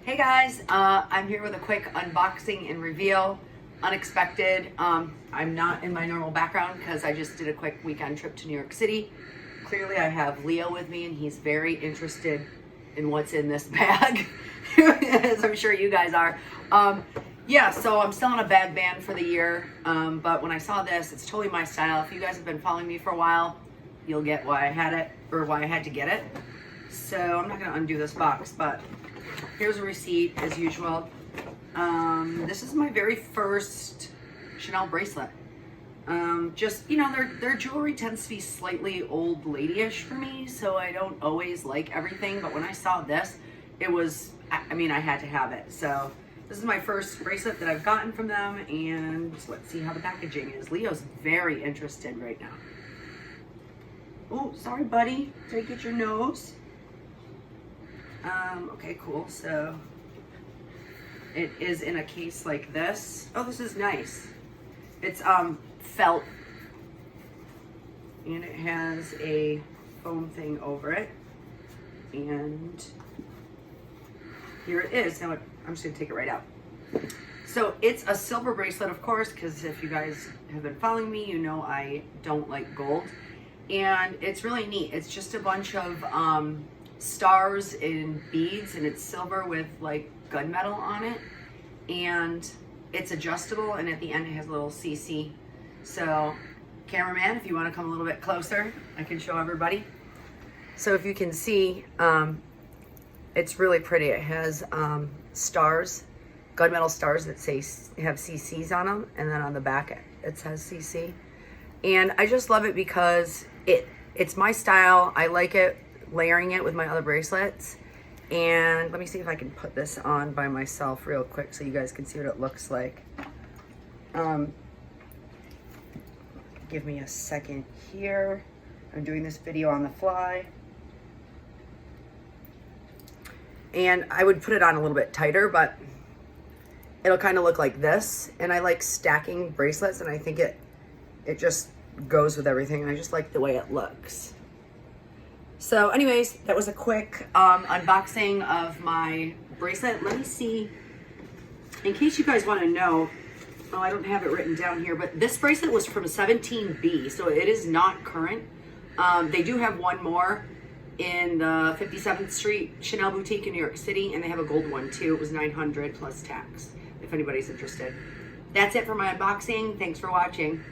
Hey guys, I'm here with a quick unboxing and reveal. Unexpected. I'm not in my normal background because I just did a quick weekend trip to New York City. Clearly I have Leo with me and he's very interested in what's in this bag, as I'm sure you guys are. Yeah, so I'm still in a bag ban for the year, but when I saw this, it's totally my style. If you guys have been following me for a while, you'll get why I had it, or why I had to get it. So I'm not gonna undo this box, but here's a receipt as usual. This is my very first Chanel bracelet. Just, you know, their jewelry tends to be slightly old lady-ish for me, so I don't always like everything, but when I saw this, it was, I mean, I had to have it. So this is my first bracelet that I've gotten from them, and let's see how the packaging is. Leo's very interested right now. Oh, sorry, buddy. Did I get your nose? Okay, cool. So it is in a case like this. Oh, this is nice. It's felt, and it has a foam thing over it. And here it is. Now I'm just gonna take it right out. So it's a silver bracelet, of course, because if you guys have been following me, you know I don't like gold. And it's really neat. It's just a bunch of stars and beads, and it's silver with like gunmetal on it, and it's adjustable, and at the end it has a little CC. So cameraman, if you want to come a little bit closer, I can show everybody. So if you can see, it's really pretty. It has stars, gunmetal stars that say have CCs on them, and then on the back it says CC. And I just love it because it's my style. I like it, layering it with my other bracelets. And let me see if I can put this on by myself real quick so you guys can see what it looks like. Give me a second here. I'm doing this video on the fly. And I would put it on a little bit tighter, but it'll kind of look like this. And I like stacking bracelets, and I think it just goes with everything, and I just like the way it looks. So anyways, that was a quick unboxing of my bracelet. Let me see, in case you guys want to know, oh, I don't have it written down here, but this bracelet was from 17B, so it is not current. They do have one more in the 57th Street Chanel boutique in New York City, and they have a gold one too. It was $900 plus tax, if anybody's interested. That's it for my unboxing. Thanks for watching.